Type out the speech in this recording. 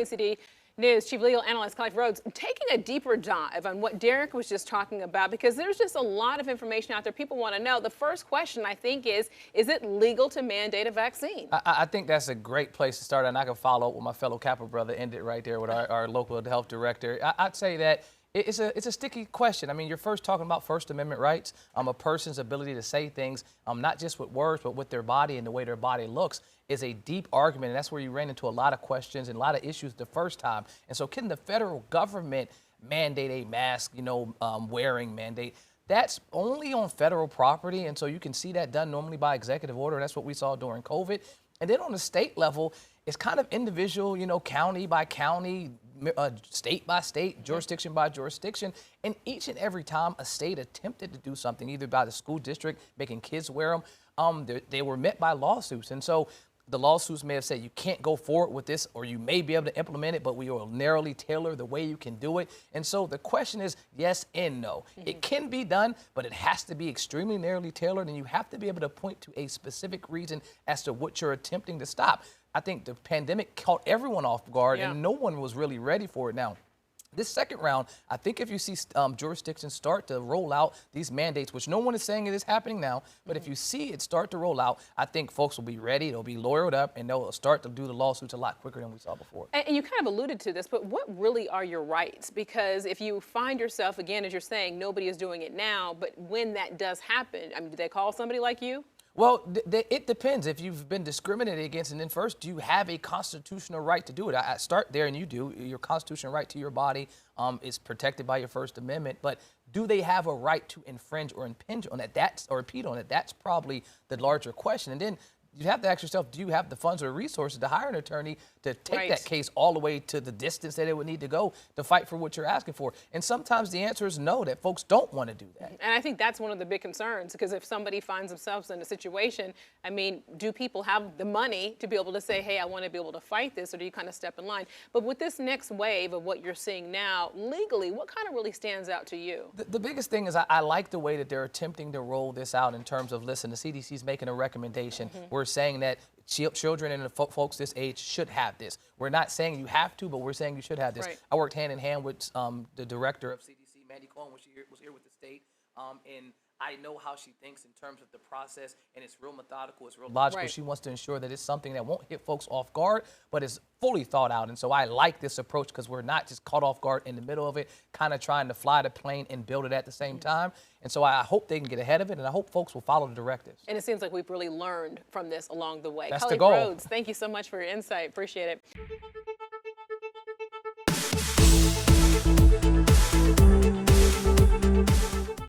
City News Chief Legal Analyst Clive Rhodes taking a deeper dive on what Derek was just talking about, because there's just a lot of information out there people want to know. The first question, I think, is it legal to mandate a vaccine? I think that's a great place to start, and I can follow up with my fellow Kappa brother, ended right there with our local health director. I'd say that it's a sticky question. I mean, you're first talking about First Amendment rights, a person's ability to say things, not just with words, but with their body and the way their body looks, is a deep argument, and that's where you ran into a lot of questions and a lot of issues the first time. And so can the federal government mandate a mask, wearing mandate? That's only on federal property, and so you can see that done normally by executive order. That's what we saw during COVID. And then on the state level, it's kind of individual, county by county, state by state, jurisdiction by jurisdiction. And each and every time a state attempted to do something, either by the school district making kids wear them, they were met by lawsuits. And so the lawsuits may have said you can't go forward with this, or you may be able to implement it, but we will narrowly tailor the way you can do it. And so the question is yes and no. It can be done, but it has to be extremely narrowly tailored, and you have to be able to point to a specific reason as to what you're attempting to stop. I think the pandemic caught everyone off guard, and no one was really ready for it. Now, this second round, I think if you see jurisdictions start to roll out these mandates, which no one is saying it is happening now, but if you see it start to roll out, I think folks will be ready, they'll be lawyered up, and they'll start to do the lawsuits a lot quicker than we saw before. And you kind of alluded to this, but what really are your rights? Because if you find yourself, again, as you're saying, nobody is doing it now, but when that does happen, I mean, do they call somebody like you? Well, it depends. If you've been discriminated against, and then first, do you have a constitutional right to do it? I start there, and you do. Your constitutional right to your body is protected by your First Amendment. But do they have a right to infringe or impinge on that? Or impede on it? That's probably the larger question. And then you have to ask yourself, do you have the funds or resources to hire an attorney to take that case all the way to the distance that it would need to go to fight for what you're asking for? And sometimes the answer is no, that folks don't want to do that. And I think that's one of the big concerns, because if somebody finds themselves in a situation, I mean, do people have the money to be able to say, hey, I want to be able to fight this, or do you kind of step in line? But with this next wave of what you're seeing now, legally, what kind of really stands out to you? The biggest thing is I like the way that they're attempting to roll this out in terms of, listen, the CDC's making a recommendation. We're saying that children and folks this age should have this. We're not saying you have to, but we're saying you should have this. I worked hand in hand with the director of CDC, Mandy Cohen, when she was here with the state, and I know how she thinks in terms of the process, and it's real methodical, it's real logical. She wants to ensure that it's something that won't hit folks off guard, but is fully thought out. And so I like this approach, because we're not just caught off guard in the middle of it, kind of trying to fly the plane and build it at the same time. And so I hope they can get ahead of it, and I hope folks will follow the directives. And it seems like we've really learned from this along the way. That's the goal. Rhodes, thank you so much for your insight. Appreciate it.